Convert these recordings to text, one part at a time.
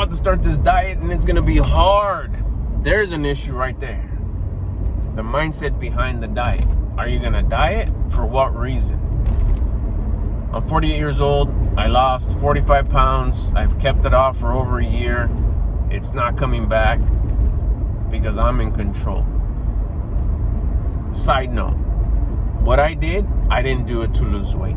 about to start this diet and it's going to be hard. There's an issue right there. The mindset behind the diet. Are you going to diet? For what reason? I'm 48 years old. I lost 45 pounds. I've kept it off for over a year. It's not coming back because I'm in control. Side note, what I didn't do it to lose weight,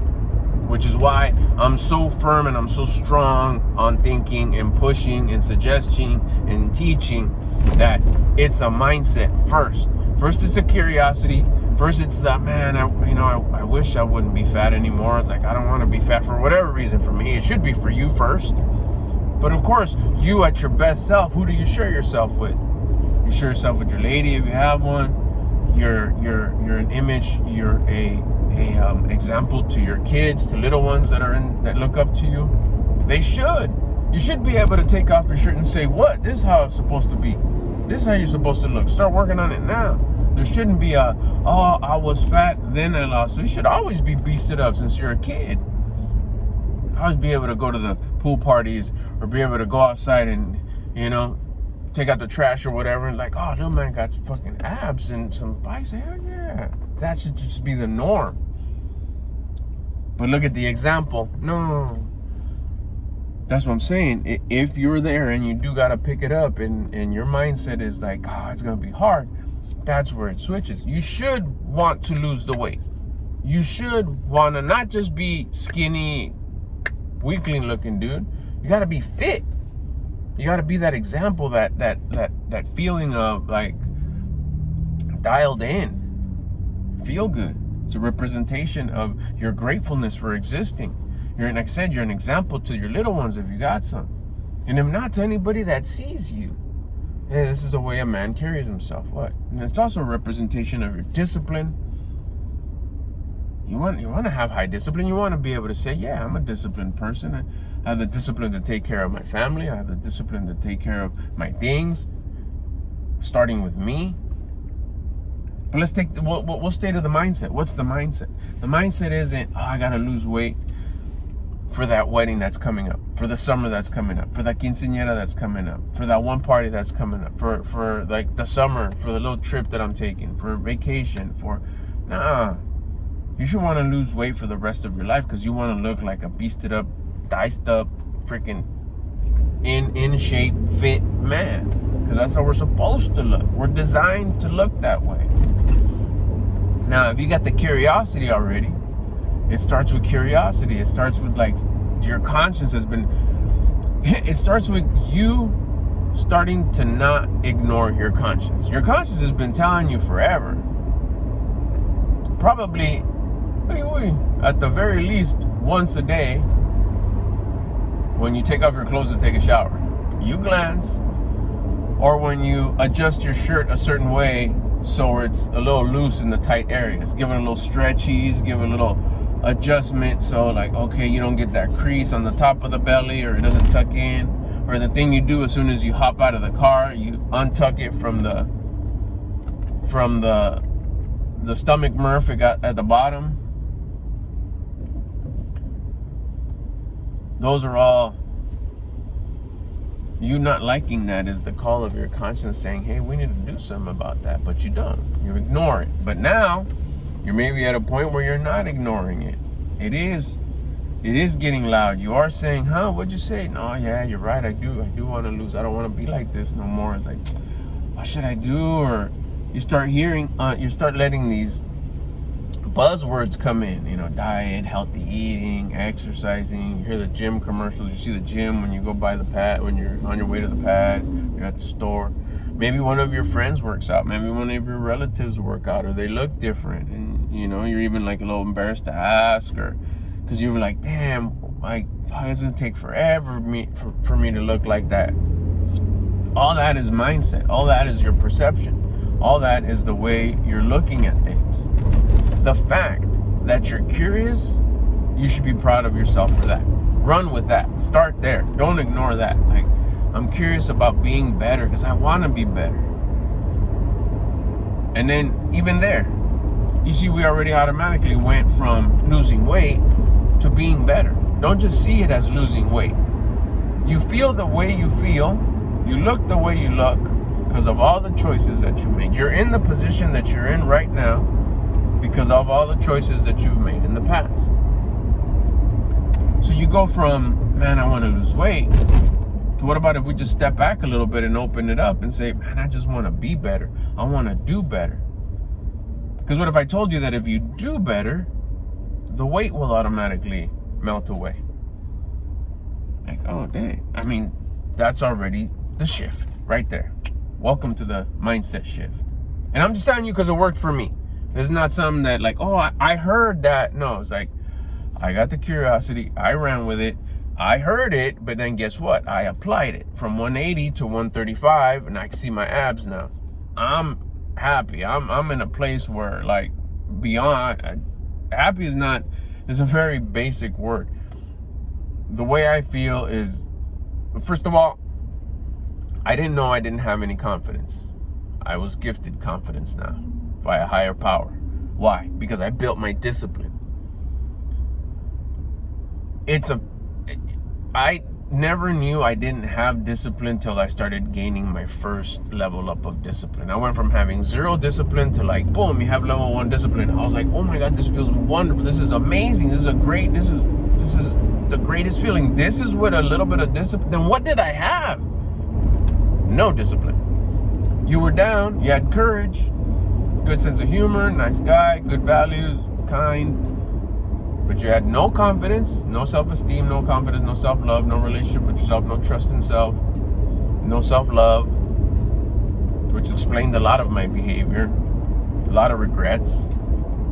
which is why I'm so firm and I'm so strong on thinking and pushing and suggesting and teaching that it's a mindset first. First, it's a curiosity. First, it's that, man, I wish I wouldn't be fat anymore. It's like, I don't want to be fat for whatever reason. For me, it should be for you first. But of course, you at your best self, who do you share yourself with? You share yourself with your lady if you have one. You're an image. You're a example to your kids, to little ones that look up to you. They should. You should be able to take off your shirt and say, what? This is how it's supposed to be. This is how you're supposed to look. Start working on it now. There shouldn't be I was fat, then I lost. You should always be beasted up since you're a kid. Always be able to go to the pool parties or be able to go outside and, take out the trash or whatever, and like, oh, little man got fucking abs and some bikes. Hell yeah. That should just be the norm. But look at the example. No. That's what I'm saying. If you're there and you do got to pick it up and your mindset is like, oh, it's going to be hard, that's where it switches. You should want to lose the weight. You should want to not just be skinny, weakling looking dude. You got to be fit. You got to be that example, that feeling of like dialed in, feel good. It's a representation of your gratefulness for existing. Like I said, you're an example to your little ones if you got some. And if not, to anybody that sees you. Yeah, this is the way a man carries himself. What? And it's also a representation of your discipline. You want to have high discipline. You want to be able to say, yeah, I'm a disciplined person. I have the discipline to take care of my family. I have the discipline to take care of my things, starting with me. But we'll stay to the mindset. What's the mindset? The mindset isn't, oh, I got to lose weight for that wedding that's coming up, for the summer that's coming up, for that quinceañera that's coming up, for that one party that's coming up, for like the summer, for the little trip that I'm taking, for vacation, nah. You should want to lose weight for the rest of your life because you want to look like a beasted up, diced up, freaking in shape, fit man. Because that's how we're supposed to look. We're designed to look that way. Now, if you got the curiosity already, it starts with curiosity. It starts with like your conscience has been, it starts with you starting to not ignore your conscience. Your conscience has been telling you forever. Probably, at the very least, once a day, when you take off your clothes to take a shower, you glance, or when you adjust your shirt a certain way so it's a little loose in the tight areas, give it a little stretchies, give it a little adjustment so like, okay, you don't get that crease on the top of the belly or it doesn't tuck in, or the thing you do as soon as you hop out of the car, you untuck it from the stomach murph it got at the bottom. Those are all, you not liking that is the call of your conscience saying, hey, we need to do something about that, but you don't. You ignore it. But now, you're maybe at a point where you're not ignoring it. It is getting loud. You are saying, huh, what'd you say? No, yeah, you're right, I do want to lose. I don't want to be like this no more. It's like, what should I do? Or you start hearing, you start letting these buzzwords come in, diet, healthy eating, exercising. You hear the gym commercials. You see the gym when you go by the pad, when you're on your way to the pad, you're at the store. Maybe one of your friends works out. Maybe one of your relatives work out, or they look different. And, you're even like a little embarrassed to ask, or because you're like, damn, like, how does it take forever for me to look like that? All that is mindset. All that is your perception. All that is the way you're looking at things. The fact that you're curious, you should be proud of yourself for that. Run with that. Start there. Don't ignore that. Like, I'm curious about being better because I want to be better. And then even there, you see, we already automatically went from losing weight to being better. Don't just see it as losing weight. You feel the way you feel. You look the way you look because of all the choices that you made. You're in the position that you're in right now because of all the choices that you've made in the past. So you go from, man, I want to lose weight, to what about if we just step back a little bit and open it up and say, man, I just want to be better. I want to do better. Because what if I told you that if you do better, the weight will automatically melt away? Like, oh, dang. I mean, that's already the shift right there. Welcome to the mindset shift. And I'm just telling you because it worked for me. This is not something that like, oh, I heard that. No, it's like, I got the curiosity. I ran with it. I heard it, but then guess what? I applied it from 180 to 135, and I can see my abs now. I'm happy. I'm in a place where, like, beyond happy is a very basic word. The way I feel is, first of all, I didn't know I didn't have any confidence. I was gifted confidence now by a higher power. Why? Because I built my discipline. I never knew I didn't have discipline till I started gaining my first level up of discipline. I went from having zero discipline to like, boom, you have level 1 discipline. I was like, oh my God, this feels wonderful. This is amazing. This is the greatest feeling. This is with a little bit of discipline. Then what did I have? No discipline. You were down, you had courage, good sense of humor, nice guy, good values, kind. But you had no confidence, no self-esteem, no confidence, no self-love, no relationship with yourself, no trust in self, no self-love, which explained a lot of my behavior, a lot of regrets,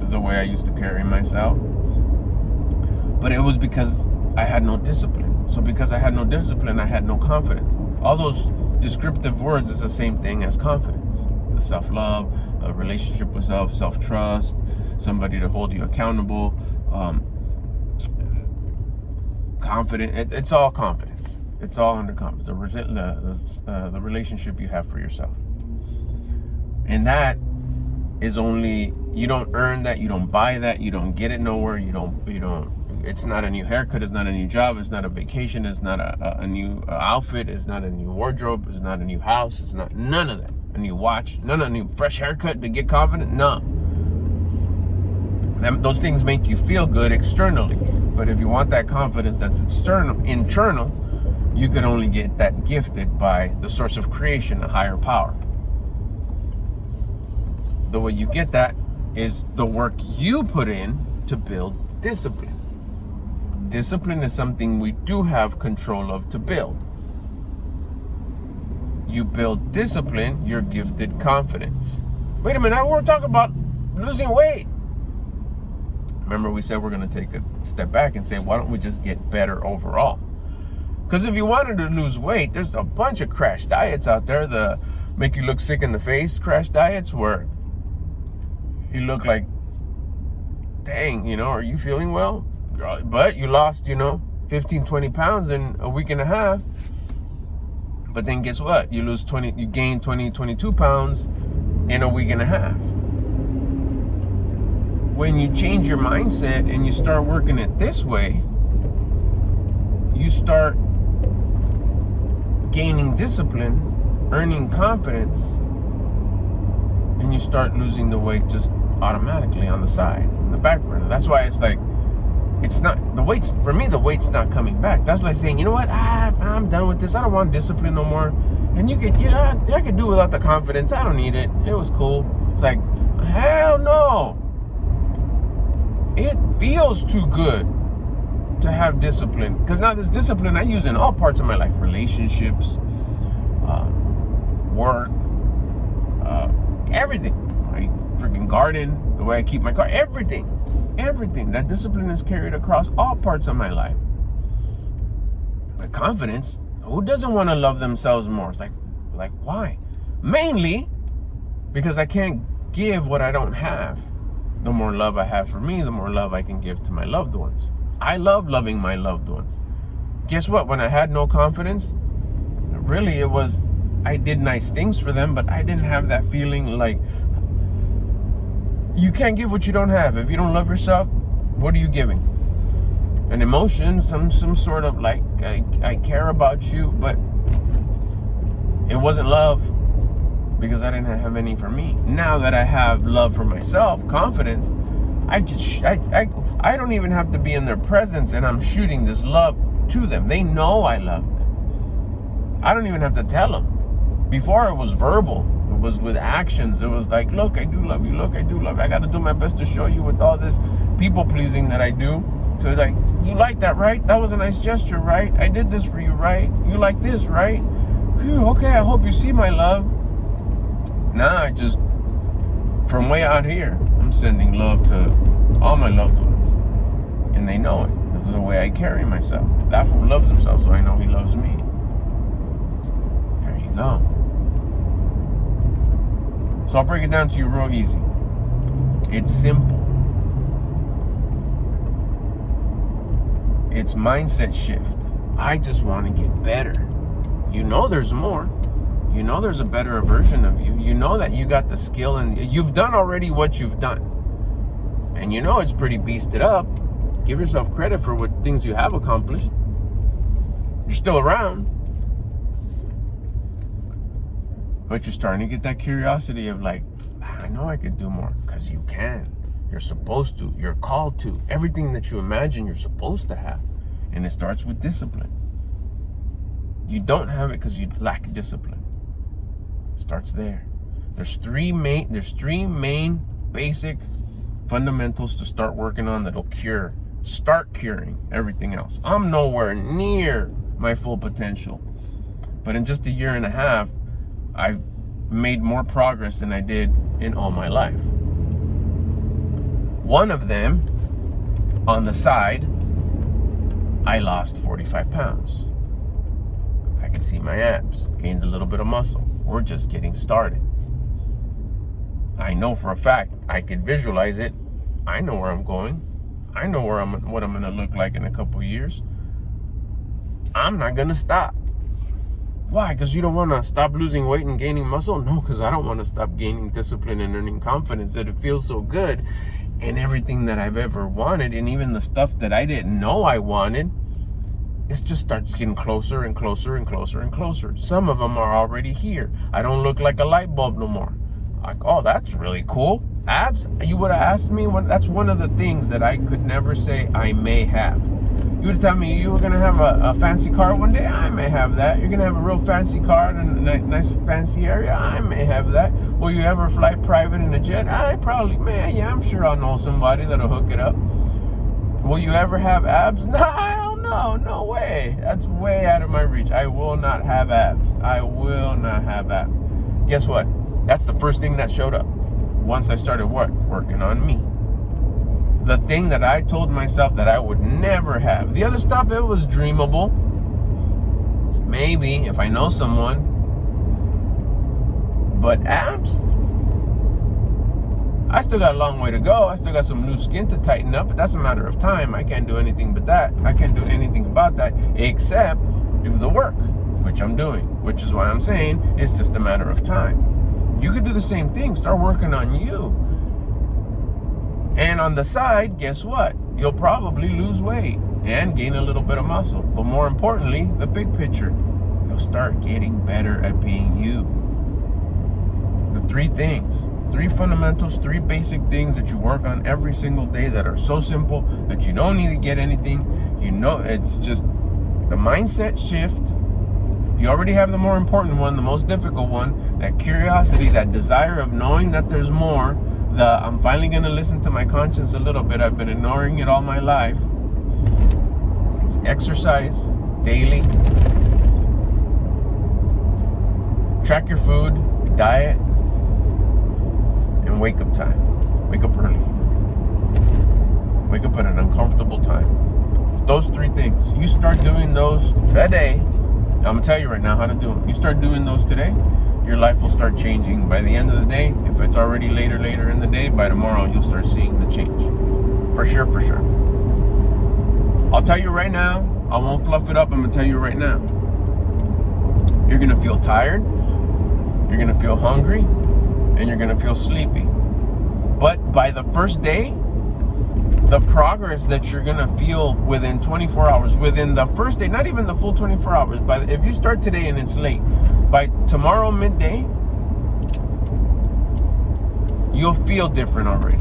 the way I used to carry myself. But it was because I had no discipline. So because I had no discipline, I had no confidence. All those descriptive words is the same thing as confidence. The self-love, a relationship with self, self-trust, somebody to hold you accountable, confident. It's all confidence. It's all under confidence. The relationship you have for yourself, and that is only, you don't earn that, you don't buy that, you don't get it nowhere. You don't. It's not a new haircut. It's not a new job. It's not a vacation. It's not a new outfit. It's not a new wardrobe. It's not a new house. It's not none of that. A new watch. None of a new fresh haircut to get confident. No. Those things make you feel good externally, but if you want that confidence that's internal, you can only get that gifted by the source of creation, a higher power. The way you get that is the work you put in to build discipline. Discipline is something we do have control of to build. You build discipline, you're gifted confidence. Wait a minute, I want to talk about losing weight. Remember, we said we're going to take a step back and say, why don't we just get better overall? Because if you wanted to lose weight, there's a bunch of crash diets out there, the make you look sick in the face crash diets, where you look like, dang, are you feeling well? But you lost, 15, 20 pounds in a week and a half. But then guess what? You gain 20, 22 pounds in a week and a half. When you change your mindset and you start working it this way, you start gaining discipline, earning confidence, and you start losing the weight just automatically on the side, in the back burner. That's why it's like, for me, the weight's not coming back. That's like saying, you know what, I'm done with this. I don't want discipline no more. And I could do without the confidence. I don't need it. It was cool. It's like, hell no. It feels too good to have discipline, because now this discipline I use in all parts of my life: relationships, work, everything. My freaking garden, the way I keep my car, everything. That discipline is carried across all parts of my life. My confidence, who doesn't want to love themselves more? It's like why? Mainly because I can't give what I don't have. The more love I have for me, the more love I can give to my loved ones. I love loving my loved ones. Guess what? When I had no confidence, really I did nice things for them, but I didn't have that feeling. Like, you can't give what you don't have. If you don't love yourself, what are you giving? an emotion, some sort of like, I care about you, but it wasn't love because I didn't have any for me. Now that I have love for myself, confidence, I don't even have to be in their presence, and I'm shooting this love to them. They know I love them. I don't even have to tell them. Before it was verbal. It was with actions. It was like, look, I do love you. Look, I do love you. I got to do my best to show you with all this people pleasing that I do. To like, you like that, right? That was a nice gesture, right? I did this for you, right? You like this, right? Whew, okay, I hope you see my love. Now I just, from way out here, I'm sending love to all my loved ones. And they know it. This is the way I carry myself. That fool loves himself, so I know he loves me. There you go. So I'll break it down to you real easy. It's simple. It's mindset shift. I just want to get better. You know there's more. You know there's a better version of you. You know that you got the skill and you've done already what you've done. And you know it's pretty beasted up. Give yourself credit for what things you have accomplished. You're still around. But you're starting to get that curiosity of like, I know I could do more. Because you can. You're supposed to. You're called to. Everything that you imagine you're supposed to have. And it starts with discipline. You don't have it because you lack discipline. It starts there. There's three main basic fundamentals to start working on that'll start curing everything else. I'm nowhere near my full potential. But in just a year and a half, I've made more progress than I did in all my life. One of them, on the side, I lost 45 pounds. I can see my abs, gained a little bit of muscle. We're just getting started. I know for a fact, I could visualize it. I know where I'm going. I know what I'm going to look like in a couple of years. I'm not going to stop. Why? Because you don't want to stop losing weight and gaining muscle? No, because I don't want to stop gaining discipline and earning confidence that it feels so good. And everything that I've ever wanted, and even the stuff that I didn't know I wanted, it just starts getting closer and closer and closer and closer. Some of them are already here. I don't look like a light bulb no more. Like, oh, that's really cool. Abs? You would have asked me, that's one of the things that I could never say I may have. You would tell me you were going to have a fancy car one day. I may have that. You're going to have a real fancy car in a nice fancy area. I may have that. Will you ever fly private in a jet? I probably may. Yeah, I'm sure I'll know somebody that'll hook it up. Will you ever have abs? No, I don't know. No way. That's way out of my reach. I will not have abs. I will not have abs. Guess what? That's the first thing that showed up once I started working on me. The thing that I told myself that I would never have. The other stuff, it was dreamable. Maybe if I know someone. But abs? I still got a long way to go. I still got some new skin to tighten up, but that's a matter of time. I can't do anything but that. I can't do anything about that except do the work, which I'm doing. Which is why I'm saying it's just a matter of time. You could do the same thing. Start working on you. And on the side, guess what? You'll probably lose weight and gain a little bit of muscle. But more importantly, the big picture, you'll start getting better at being you. The three things, three fundamentals, three basic things that you work on every single day that are so simple that you don't need to get anything. You know, it's just the mindset shift. You already have the more important one, the most difficult one, that curiosity, that desire of knowing that there's more. I'm finally going to listen to my conscience a little bit. I've been ignoring it all my life. It's exercise daily. Track your food, diet, and wake up time. Wake up early. Wake up at an uncomfortable time. Those three things. You start doing those today. I'm going to tell you right now how to do them. You start doing those today, your life will start changing. By the end of the day, if it's already later in the day, by tomorrow you'll start seeing the change. For sure, for sure. I'll tell you right now, I won't fluff it up, I'm gonna tell you right now. You're gonna feel tired, you're gonna feel hungry, and you're gonna feel sleepy. But by the first day, the progress that you're gonna feel within 24 hours, within the first day, not even the full 24 hours, but if you start today and it's late, by tomorrow midday, you'll feel different already.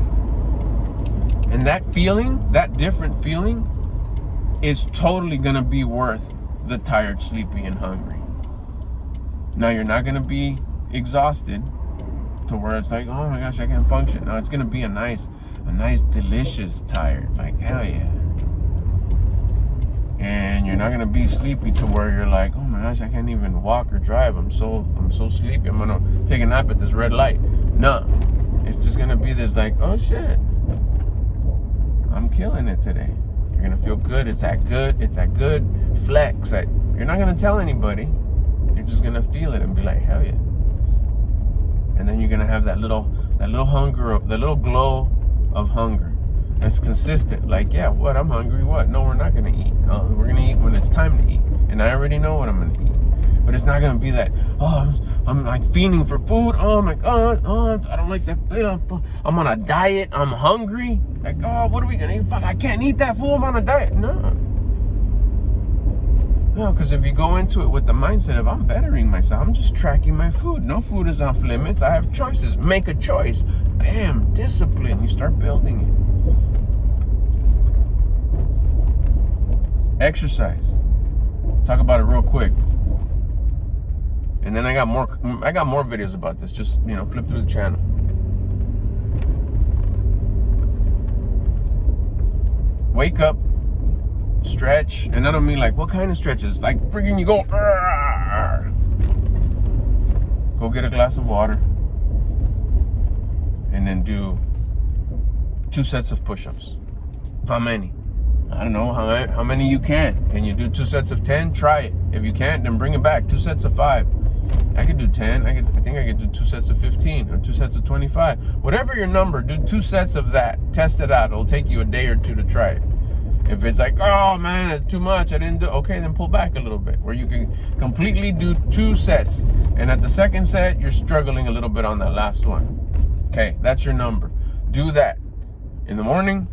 And that feeling, that different feeling, is totally gonna be worth the tired, sleepy, and hungry. Now, you're not gonna be exhausted to where it's like, oh my gosh, I can't function. No, it's gonna be a nice, delicious tired, like hell yeah. And you're not gonna be sleepy to where you're like, oh my gosh, I can't even walk or drive. I'm so sleepy. I'm gonna take a nap at this red light. No, it's just gonna be this like, oh shit, I'm killing it today. You're gonna feel good. It's that good flex that you're not gonna tell anybody. You're just gonna feel it and be like, hell yeah. And then you're gonna have that little hunger, the little glow of hunger that's consistent. Like, yeah, what? I'm hungry. What? No, we're not gonna eat. We're gonna eat when it's time to eat, and I already know what I'm gonna eat. But it's not gonna be that. Oh, I'm like fiending for food. Oh my god. Oh, I don't like that food. I'm on a diet. I'm hungry. Like, oh, what are we gonna eat? Fuck, I can't eat that food. I'm on a diet. No, because if you go into it with the mindset of I'm bettering myself, I'm just tracking my food. No food is off limits. I have choices. Make a choice. Bam, discipline. You start building it. Exercise. Talk about it real quick. And then I got more videos about this. Just, flip through the channel. Wake up. Stretch, and I don't mean like what kind of stretches, like freaking you go get a glass of water and then do 2 sets of push-ups. How many? I don't know how many you can. And you do 2 sets of 10, try it. If you can't, then bring it back. 2 sets of 5. I could do 10. I think I could do 2 sets of 15 or 2 sets of 25. Whatever your number, do 2 sets of that. Test it out. It'll take you a day or 2 to try it. If it's like, oh man, that's too much, I didn't do, okay, then pull back a little bit, where you can completely do 2 sets. And at the second set, you're struggling a little bit on that last one. Okay, that's your number. Do that in the morning,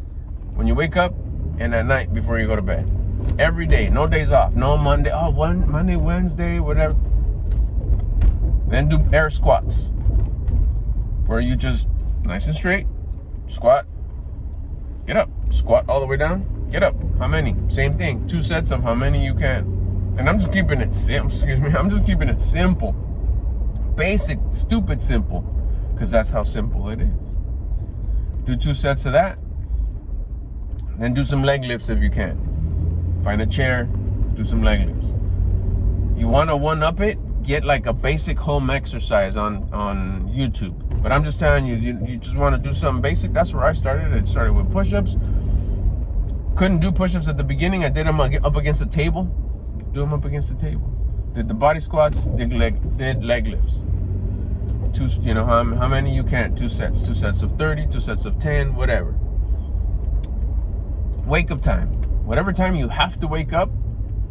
when you wake up, and at night before you go to bed. Every day, no days off, no Monday, Monday, Wednesday, whatever. Then do air squats, where you just, nice and straight, squat, get up, squat all the way down, get up. How many? Same thing. 2 sets of how many you can. And I'm just keeping it simple. Basic, stupid simple. Because that's how simple it is. Do 2 sets of that. Then do some leg lifts if you can. Find a chair, do some leg lifts. You want to one-up it? Get like a basic home exercise on YouTube. But I'm just telling you, you just want to do something basic. That's where I started. I started with push-ups. Couldn't do push-ups at the beginning. I did them up against the table. Do them up against the table. Did the body squats. Did leg lifts. 2, how many you can. 2 sets. 2 sets of 30. 2 sets of 10. Whatever. Wake up time. Whatever time you have to wake up,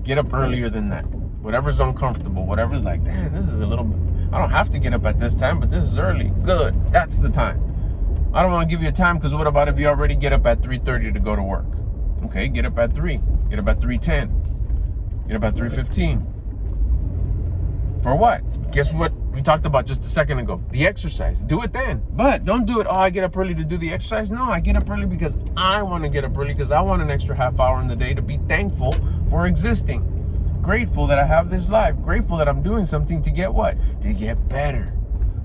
get up earlier than that. Whatever's uncomfortable. Whatever's like, damn, this is a little bit. I don't have to get up at this time, but this is early. Good. That's the time. I don't want to give you a time because what about if you already get up at 3:30 to go to work? Okay, get up at 3. Get up at 3:10. Get up at 3:15. For what? Guess what we talked about just a second ago? The exercise. Do it then. But don't do it, I get up early to do the exercise. No, I get up early because I want to get up early because I want an extra half hour in the day to be thankful for existing. Grateful that I have this life. Grateful that I'm doing something to get what? To get better.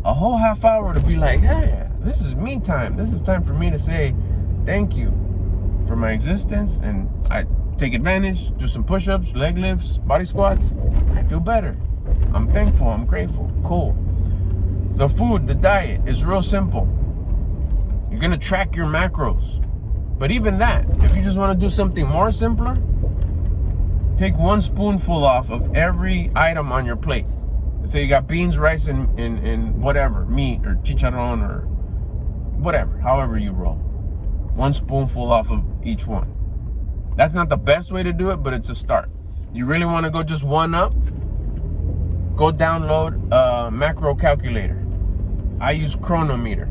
A whole half hour to be like, hey, this is me time. This is time for me to say thank you for my existence, and I take advantage, do some push-ups, leg lifts, body squats. I feel better. I'm thankful, I'm grateful. Cool. The food, the diet is real simple. You're gonna track your macros. But even that, if you just want to do something more simpler, take 1 spoonful off of every item on your plate. Let's say you got beans, rice, and whatever, meat or chicharron or whatever, however you roll. 1 spoonful off of each one. That's not the best way to do it, but it's a start. You really want to go just 1 up? Go download a macro calculator. I use Chronometer.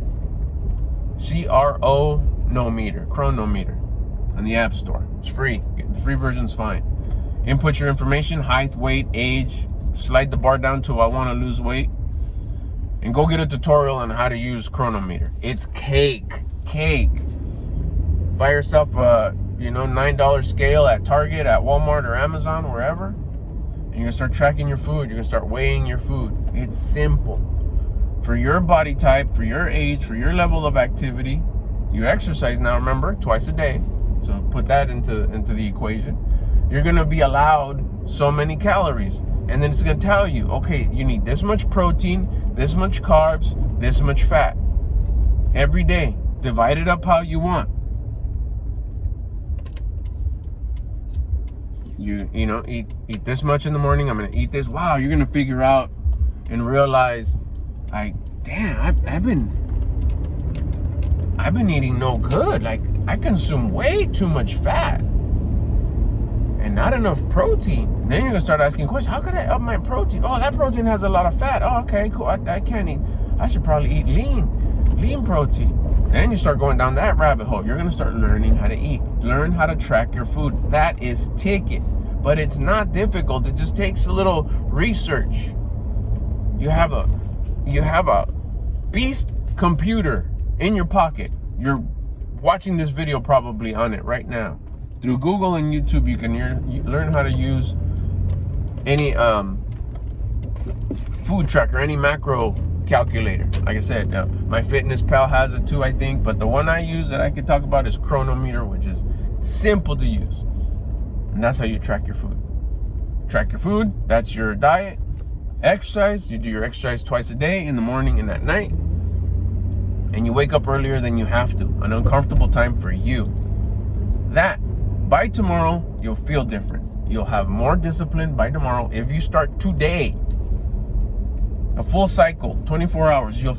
Chronometer. on the App Store. It's free. The free version's fine. Input your information, height, weight, age. Slide the bar down to I want to lose weight. And go get a tutorial on how to use Cronometer. It's cake. Buy yourself a $9 scale at Target, at Walmart, or Amazon, wherever. And you're gonna start tracking your food. You're gonna start weighing your food. It's simple. For your body type, for your age, for your level of activity. You exercise now, remember, twice a day. So put that into the equation. You're gonna be allowed so many calories. And then it's gonna tell you, okay, you need this much protein, this much carbs, this much fat. Every day. Divide it up how you want. Eat this much in the morning. I'm gonna eat this. Wow, you're gonna figure out and realize, like, damn, I've been eating no good. Like, I consume way too much fat and not enough protein. And then you're gonna start asking questions. How could I up my protein? Oh, that protein has a lot of fat. Oh, okay, cool. I can't eat. I should probably eat lean protein. Then you start going down that rabbit hole. You're gonna start learning how to eat. Learn how to track your food. That is ticket. But it's not difficult. It just takes a little research. You have a beast computer in your pocket. You're watching this video probably on it right now. Through Google and YouTube, you can learn how to use any food tracker, any macro calculator. Like I said, MyFitnessPal has it too, I think, but the one I use that I could talk about is Cronometer, which is simple to use. And that's how you track your food. Track your food, that's your diet. Exercise, you do your exercise twice a day, in the morning and at night. And you wake up earlier than you have to, an uncomfortable time for you. That, by tomorrow, you'll feel different. You'll have more discipline by tomorrow. If you start today, a full cycle, 24 hours, you'll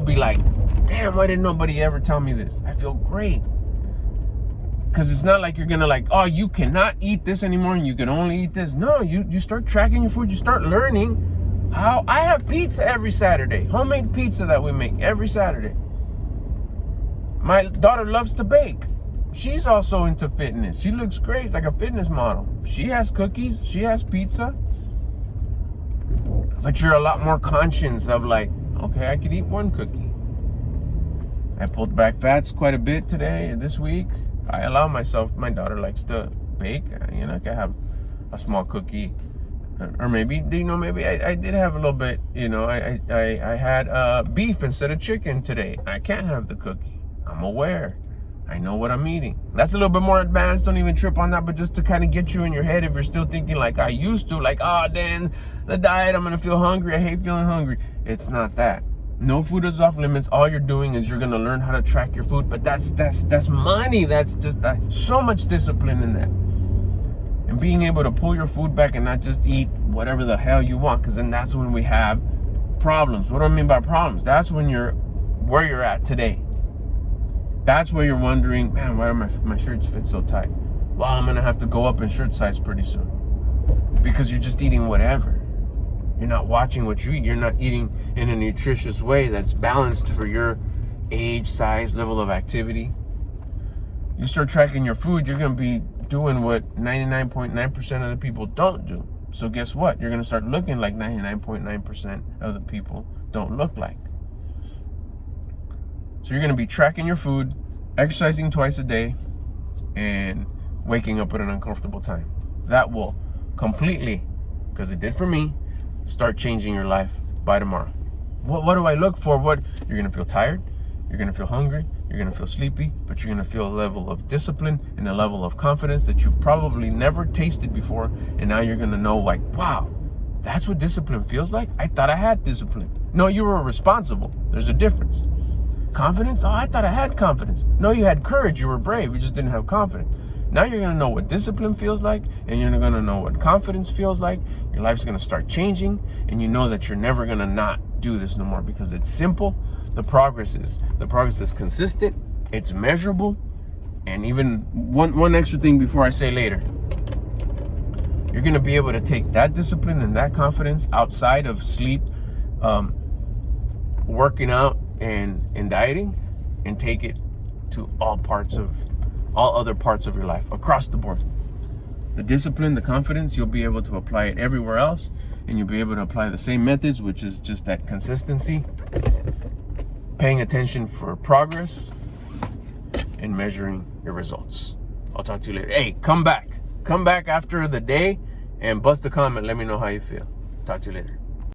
be like, damn, why didn't nobody ever tell me this? I feel great. Because it's not like you're gonna like, oh, you cannot eat this anymore and you can only eat this. No, you start tracking your food. You start learning how. I have pizza every Saturday, homemade pizza that we make every Saturday. My daughter loves to bake. She's also into fitness. She looks great, like a fitness model. She has cookies, she has pizza. But you're a lot more conscious of like, okay, I could eat one cookie. I pulled back fats quite a bit this week. I allow myself, my daughter likes to bake. I can have a small cookie. Or maybe, maybe I did have a little bit, I had beef instead of chicken today. I can't have the cookie. I'm aware. I know what I'm eating. That's a little bit more advanced. Don't even trip on that. But just to kind of get you in your head, if you're still thinking like I used to, like, oh, Dan, the diet, I'm going to feel hungry. I hate feeling hungry. It's not that. No food is off limits. All you're doing is you're going to learn how to track your food. But that's money. That's just so much discipline in that. And being able to pull your food back and not just eat whatever the hell you want. Because then that's when we have problems. What do I mean by problems? That's when you're where you're at today. That's where you're wondering, man, why do my shirts fit so tight? Well, I'm going to have to go up in shirt size pretty soon. Because you're just eating whatever. You're not watching what you eat. You're not eating in a nutritious way that's balanced for your age, size, level of activity. You start tracking your food, you're going to be doing what 99.9% of the people don't do. So guess what? You're going to start looking like 99.9% of the people don't look like. So you're going to be tracking your food, exercising twice a day, and waking up at an uncomfortable time. That will completely, because it did for me, start changing your life by tomorrow. What do I look for? You're going to feel tired, you're going to feel hungry, you're going to feel sleepy, but you're going to feel a level of discipline and a level of confidence that you've probably never tasted before. And now you're going to know, like, wow, that's what discipline feels like? I thought I had discipline. No, you were responsible. There's a difference. Confidence? Oh, I thought I had confidence. No, you had courage. You were brave. You just didn't have confidence. Now you're going to know what discipline feels like, and you're going to know what confidence feels like. Your life's going to start changing, and you know that you're never going to not do this no more because it's simple. The progress is consistent. It's measurable. And even one extra thing before I say later. You're going to be able to take that discipline and that confidence outside of sleep, working out, and dieting, and take it to all parts of all other parts of your life, across the board. The discipline, the confidence, you'll be able to apply it everywhere else, and you'll be able to apply the same methods, which is just that consistency, paying attention for progress, and measuring your results. I'll talk to you later. Hey, come back after the day and bust a comment. Let me know how you feel. Talk to you later.